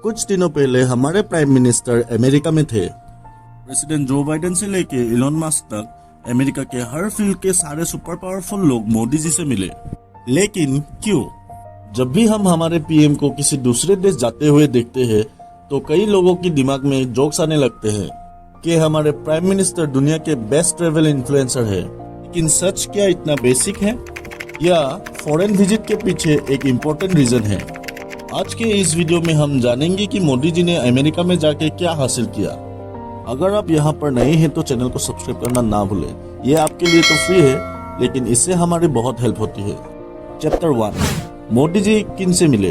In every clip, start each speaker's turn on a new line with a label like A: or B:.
A: कुछ दिनों पहले हमारे प्राइम मिनिस्टर अमेरिका में थे। प्रेसिडेंट जो बाइडेन से लेके इलॉन मस्क तक अमेरिका के हर फील्ड के सारे सुपर पावरफुल लोग मोदी जी से मिले। लेकिन क्यों? जब भी हम हमारे पीएम को किसी दूसरे देश जाते हुए देखते हैं तो कई लोगों की दिमाग में जोक्स आने लगते हैं कि हमारे प्राइम मिनिस्टर दुनिया के बेस्ट ट्रेवल इन्फ्लुएंसर है। लेकिन सच क्या इतना बेसिक है या फॉरेन विजिट के पीछे एक इम्पोर्टेंट रीजन है? आज के इस वीडियो में हम जानेंगे कि मोदी जी ने अमेरिका में जाके क्या हासिल किया। अगर आप यहाँ पर नए हैं तो चैनल को सब्सक्राइब करना ना भूलें। ये आपके लिए तो फ्री है लेकिन इससे हमारी बहुत हेल्प होती है। चैप्टर 1, मोदी जी किन से मिले?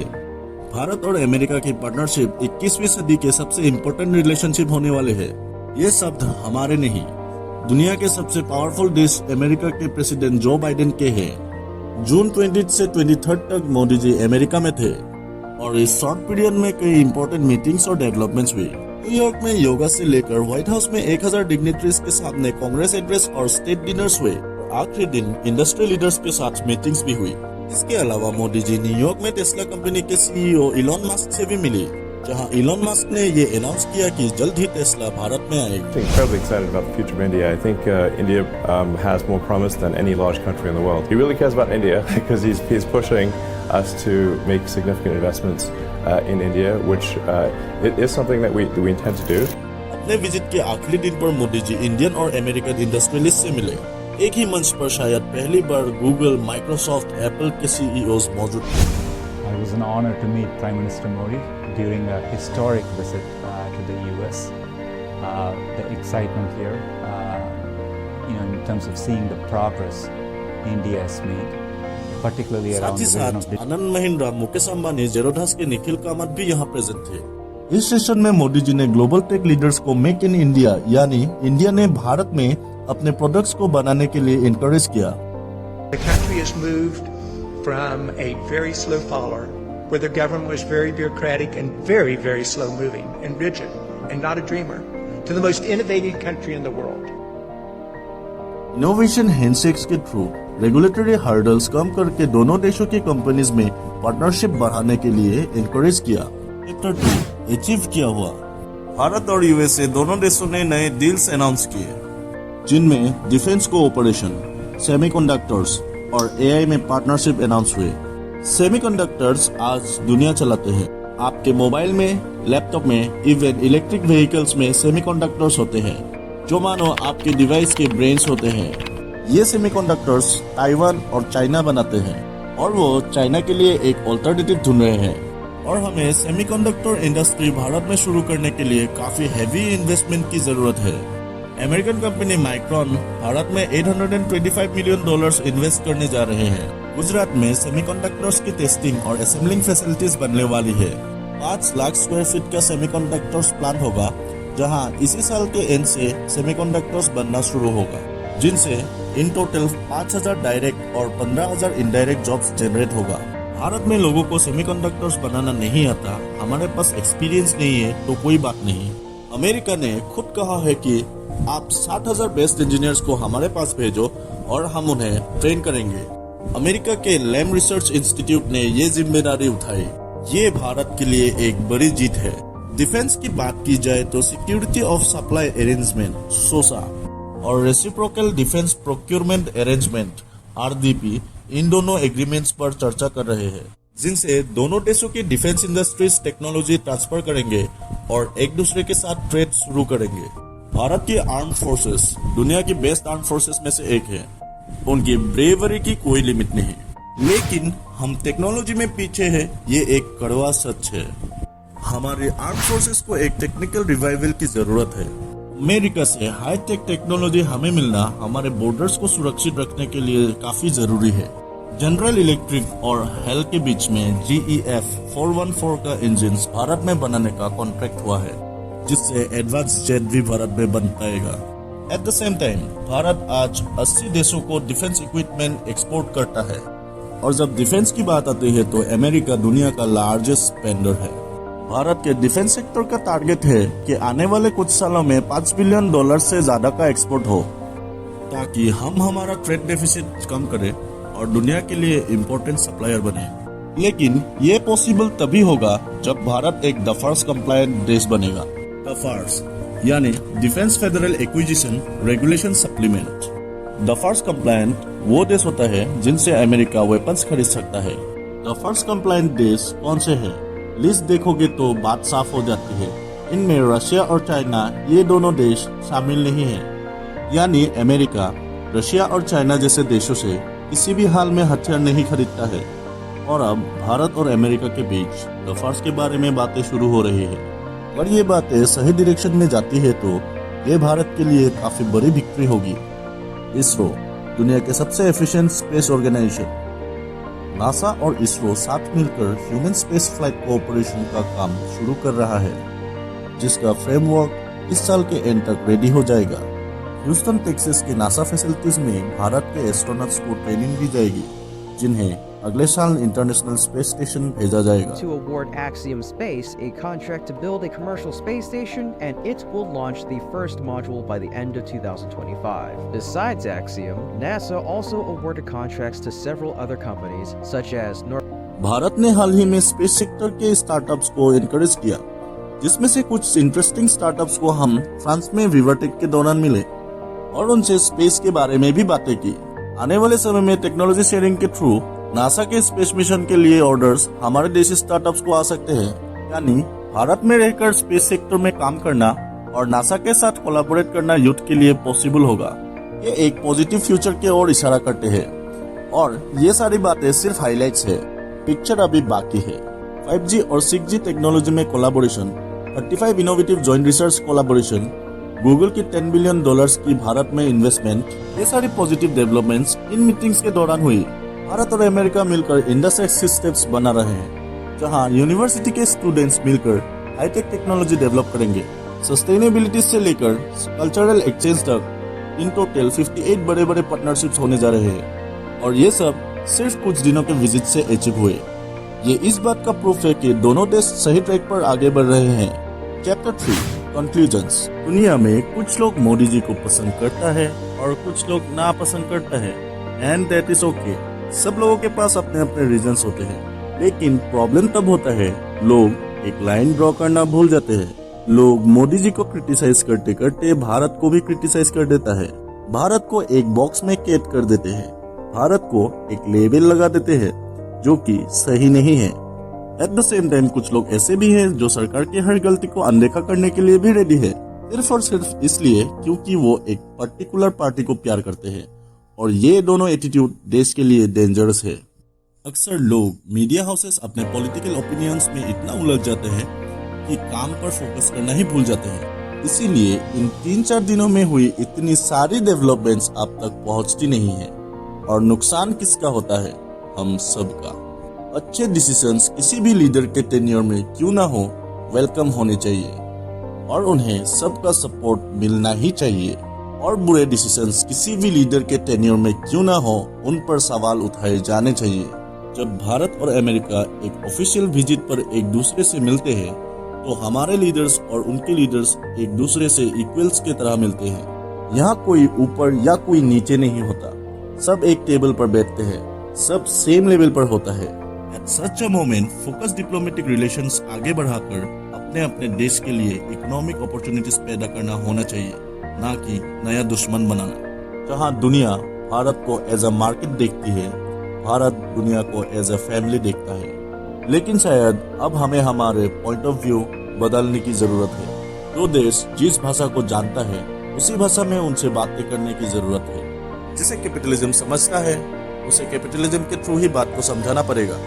A: भारत और अमेरिका की पार्टनरशिप 21वीं सदी के सबसे इम्पोर्टेंट रिलेशनशिप होने वाले हैं। ये शब्द हमारे नहीं, दुनिया के सबसे पावरफुल देश अमेरिका के प्रेसिडेंट जो बाइडेन के हैं। जून 20 से 23 तक मोदी जी अमेरिका में थे और इस शॉर्ट पीरियड में कई इंपॉर्टेंट मीटिंग्स और डेवलपमेंट्स हुई। न्यूयॉर्क में योगा से लेकर व्हाइट हाउस में 1000 डिग्निटरीज के सामने कांग्रेस एड्रेस और स्टेट डिनर्स हुए। आखिरी दिन इंडस्ट्री लीडर्स के साथ मीटिंग्स भी हुई। इसके अलावा मोदी जी न्यूयॉर्क में टेस्ला कंपनी के सीईओ इलॉन मस्क से भी मिली, जहां इलॉन मस्क ने ये अनाउंस किया कि जल्द ही टेस्ला भारत में आएगी।
B: Incredibly excited about the future of India. I think India has more promise than any large country in the world. He really cares about India because he's pushing us to make significant investments in India, which it is something that we intend to do.
A: अपने visit के आखिरी दिन पर Modi ji Indian और American industrialist से मिले। एक ही मंच पर शायद पहली बार गूगल, माइक्रोसॉफ्ट, एप्पल के सीईओज मौजूद थे।
C: It was an honor to meet Prime Minister Modi during a historic visit to the US. The excitement here, in terms of seeing the progress India has made, particularly around the vision of
A: Anand Mahindra, Mukesh Ambani, जेरोडास के निखिल कामत भी यहाँ present थे। इस session में मोदी जी ने global tech leaders को make in India यानी India ने भारत में अपने प्रोडक्ट्स को बनाने के लिए इनकरेज किया।
D: The country has moved from a very slow follower, where the government was very bureaucratic and very, very slow moving and rigid and not a dreamer, to the most innovative country in the world.
A: Innovation handshakes के through regulatory hurdles कम करके दोनों देशों की companies में partnership बढ़ाने के लिए encourage किया। चैप्टर 2, अचीव किया हुआ। भारत और यूएसए दोनों देशों ने नए डील्स अनाउंस किए, जिनमें डिफेंस कोऑपरेशन, सेमीकंडक्टर्स और एआई में पार्टनरशिप अनाउंस हुए। सेमीकंडक्टर्स आज दुनिया चलाते हैं। आपके मोबाइल में, लैपटॉप में, इवन इलेक्ट्रिक व्हीकल्स में सेमीकंडक्टर्स होते हैं जो मानो आपके डिवाइस के ब्रेन्स होते हैं। ये सेमीकंडक्टर्स ताइवान और चाइना बनाते हैं और वो चाइना के लिए एक ऑल्टरनेटिव ढूंढ रहे हैं। और हमें सेमीकंडक्टर इंडस्ट्री भारत में शुरू करने के लिए काफी हैवी इन्वेस्टमेंट की जरूरत है। अमेरिकन कंपनी माइक्रॉन भारत में $825 मिलियन इन्वेस्ट करने जा रहे हैं। गुजरात में सेमीकंडक्टर्स की टेस्टिंग और असेंबलिंग फैसिलिटीज बनने वाली है। 5 लाख स्क्वायर फीट का सेमीकंडक्टर्स प्लांट होगा, जहां इसी साल के एंड से सेमीकंडक्टर्स बनना शुरू होगा, जिनसे इन टोटल 5000 डायरेक्ट और 15000 इनडायरेक्ट जॉब्स जनरेट होगा। भारत में लोगों को सेमीकंडक्टर्स बनाना नहीं आता, हमारे पास एक्सपीरियंस नहीं है तो कोई बात नहीं। अमेरिका ने खुद कहा है कि आप 60,000 बेस्ट इंजीनियर्स को हमारे पास भेजो और हम उन्हें ट्रेन करेंगे। अमेरिका के लैम रिसर्च इंस्टीट्यूट ने ये जिम्मेदारी उठाई। ये भारत के लिए एक बड़ी जीत है। डिफेंस की बात की जाए तो सिक्योरिटी ऑफ सप्लाई अरेंजमेंट सोसा और reciprocal defence procurement arrangement RDP, इन दोनों एग्रीमेंट्स पर चर्चा कर रहे हैं, जिनसे दोनों देशों की डिफेंस इंडस्ट्रीज टेक्नोलॉजी ट्रांसफर करेंगे और एक दूसरे के साथ ट्रेड शुरू करेंगे। भारत की आर्म फोर्सेस दुनिया की बेस्ट आर्म फोर्सेस में से एक है। उनकी ब्रेवरी की कोई लिमिट नहीं, लेकिन हम टेक्नोलॉजी में पीछे हैं, ये एक कड़वा सच है। हमारे आर्म फोर्सेस को एक टेक्निकल रिवाइवल की जरूरत है। अमेरिका से हाई टेक टेक्नोलॉजी हमें मिलना हमारे बॉर्डर्स को सुरक्षित रखने के लिए काफी जरूरी है। जनरल इलेक्ट्रिक और हेल के बीच में GEF 414 का इंजन भारत में बनाने का कॉन्ट्रैक्ट हुआ है, जिससे एडवांस जेट भी भारत में बन पाएगा। At the same time Bharat आज 80 देशों को डिफेंस इक्विपमेंट एक्सपोर्ट करता है, और जब डिफेंस की बात आती है तो अमेरिका दुनिया का लार्जेस्ट स्पेंडर है। भारत के डिफेंस सेक्टर का टारगेट है कि आने वाले कुछ सालों में $5 बिलियन से ज्यादा का एक्सपोर्ट हो, ताकि हम हमारा ट्रेड डेफिसिट कम करें और दुनिया के लिए इम्पोर्टेंट सप्लायर बने। लेकिन ये पॉसिबल तभी होगा जब भारत एक DFARS कंप्लायंट देश बनेगा। DFARS यानी defence federal acquisition regulation supplement. DFARS compliant वो देश होता है जिनसे अमेरिका वेपन्स खरीद सकता है। DFARS कंप्लायंट देश कौन से हैं? लिस्ट देखोगे तो बात साफ हो जाती है। इनमें रशिया और चाइना ये दोनों देश शामिल नहीं है। यानी अमेरिका रशिया और चाइना जैसे देशों से किसी भी हाल में हथियार नहीं खरीदता है। और अब भारत और अमेरिका के बीच DFARS के बारे में बातें शुरू हो रही है। अगर ये बातें सही डायरेक्शन में जाती है तो ये भारत के लिए काफी बड़ी विक्ट्री होगी। इसरो दुनिया के सबसे एफिशिएंट स्पेस ऑर्गेनाइजेशन। नासा और इसरो साथ मिलकर ह्यूमन स्पेस फ्लाइट कोऑपरेशन का काम शुरू कर रहा है, जिसका फ्रेमवर्क इस साल के एंड तक रेडी हो जाएगा। ह्यूस्टन टेक्सास के नासा फैसिलिटीज में भारत के एस्ट्रोनॉट्स को ट्रेनिंग दी जाएगी, जिन्हें अगले साल इंटरनेशनल स्पेस स्टेशन भेजा जाएगा।
E: To award Axiom Space a contract to build a commercial space station, and it will launch the first module by the end of 2025. Besides Axiom, NASA also awarded contracts to several other companies such as
A: Bharat ने हाल ही में space sector के startups को encourage किया, जिसमें से कुछ interesting startups को हम फ्रांस में विवाटेक के दौरान मिले और उनसे स्पेस के बारे में भी बातें की। आने वाले समय में टेक्नोलॉजी शेयरिंग के थ्रू नासा के स्पेस मिशन के लिए ऑर्डर्स हमारे देशी स्टार्टअप्स को आ सकते हैं। यानी भारत में रहकर स्पेस सेक्टर में काम करना और नासा के साथ कोलैबोरेट करना यूथ के लिए पॉसिबल होगा। ये एक पॉजिटिव फ्यूचर की ओर इशारा करते हैं और ये सारी बातें सिर्फ हाइलाइट्स है, पिक्चर अभी बाकी है। 5G और 6G टेक्नोलॉजी में collaboration, 35 innovative joint research collaboration, Google की $10 बिलियन की भारत में इन्वेस्टमेंट, ये सारी पॉजिटिव डेवलपमेंट्स इन मीटिंग्स के दौरान हुई। भारत और अमेरिका मिलकर इंडस्ट्री स्टेप्स बना रहे हैं, जहां यूनिवर्सिटी के स्टूडेंट्स मिलकर हाईटेक टेक्नोलॉजी डेवलप करेंगे। सस्टेनेबिलिटी से लेकर कल्चरल एक्सचेंज तक इन टोटल 58 बड़े बड़े पार्टनरशिप्स होने जा रहे हैं और ये सब सिर्फ कुछ दिनों के विजिट से अचीव हुए। ये इस बात का प्रूफ है कि दोनों देश सही ट्रैक पर आगे बढ़ रहे हैं। Chapter 3 conclusions. दुनिया में कुछ लोग मोदी जी को पसंद करता है और कुछ लोग ना पसंद करता है, एंड दैट इज ओके। सब लोगों के पास अपने अपने रीजंस होते हैं, लेकिन प्रॉब्लम तब होता है लोग एक लाइन ड्रॉ करना भूल जाते हैं। लोग मोदी जी को क्रिटिसाइज करते करते भारत को भी क्रिटिसाइज कर देता है, भारत को एक बॉक्स में कैद कर देते हैं, भारत को एक लेबल लगा देते हैं जो कि सही नहीं है। एट द सेम टाइम कुछ लोग ऐसे भी हैं जो सरकार की हर गलती को अनदेखा करने के लिए भी रेडी है, सिर्फ और सिर्फ इसलिए क्योंकि वो एक पर्टिकुलर पार्टी को प्यार करते हैं। और ये दोनों एटीट्यूड देश के लिए डेंजरस है। अक्सर लोग मीडिया हाउसेस अपने पॉलिटिकल ओपिनियंस में इतना उलझ जाते हैं कि काम पर फोकस करना ही भूल जाते हैं। इसीलिए इन 3-4 दिनों में हुई इतनी सारी डेवलपमेंट्स आप तक पहुंचती नहीं है और नुकसान किसका होता है? हम सबका। अच्छे डिसीजंस किसी भी लीडर के टेन्योर में क्यों ना हो वेलकम होने चाहिए और उन्हें सबका सपोर्ट मिलना ही चाहिए। और बुरे डिसीजंस किसी भी लीडर के टेन्योर में क्यों ना हो उन पर सवाल उठाए जाने चाहिए। जब भारत और अमेरिका एक ऑफिशियल विजिट पर एक दूसरे से मिलते हैं तो हमारे लीडर्स और उनके लीडर्स एक दूसरे से इक्वल्स की तरह मिलते हैं। यहाँ कोई ऊपर या कोई नीचे नहीं होता, सब एक टेबल पर बैठते हैं, सब सेम लेवल पर होता है। At such a moment focus diplomatic relations आगे बढ़ाकर अपने अपने देश के लिए इकोनॉमिक अपॉर्चुनिटीज पैदा करना होना चाहिए, ना कि नया दुश्मन बनाना। जहां दुनिया भारत को एज अ मार्केट देखती है, भारत दुनिया को एज अ फैमिली देखता है। लेकिन शायद अब हमें हमारे पॉइंट ऑफ व्यू बदलने की जरूरत है। जो देश जिस भाषा को जानता है उसी भाषा में उनसे बातें करने की जरूरत है। जिसे कैपिटलिज्म समझता है उसे कैपिटलिज्म के थ्रू ही बात को समझाना पड़ेगा।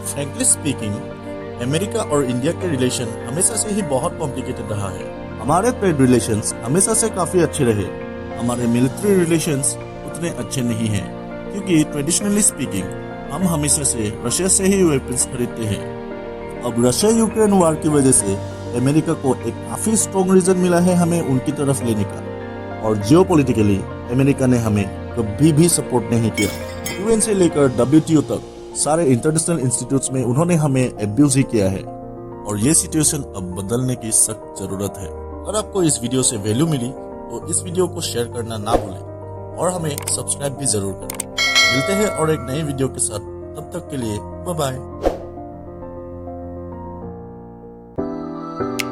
A: फ्रैंकली स्पीकिंग, अमेरिका और इंडिया के रिलेशन हमेशा से ही बहुत कॉम्प्लिकेटेड रहा है। हमारे ट्रेड रिलेशंस हमेशा से काफी अच्छे रहे, हमारे मिलिट्री रिलेशंस उतने अच्छे नहीं हैं, क्योंकि ट्रेडिशनली स्पीकिंग हम हमेशा से रशिया से ही वेपन्स खरीदते हैं। अब रशिया यूक्रेन वार की वजह से अमेरिका को एक काफी स्ट्रॉन्ग रीजन मिला है हमें उनकी तरफ लेने का, और जियोपॉलिटिकली अमेरिका ने हमें कभी भी सपोर्ट नहीं किया। यूएन से लेकर WTO तक सारे इंटरनेशनल इंस्टीट्यूट्स में उन्होंने हमें एब्यूज ही किया है, और ये सिचुएशन अब बदलने की सख्त जरूरत है। अगर आपको इस वीडियो से वैल्यू मिली तो इस वीडियो को शेयर करना ना भूलें और हमें सब्सक्राइब भी जरूर करें। मिलते हैं और एक नई वीडियो के साथ, तब तक के लिए बाय बाय।
E: Axiom.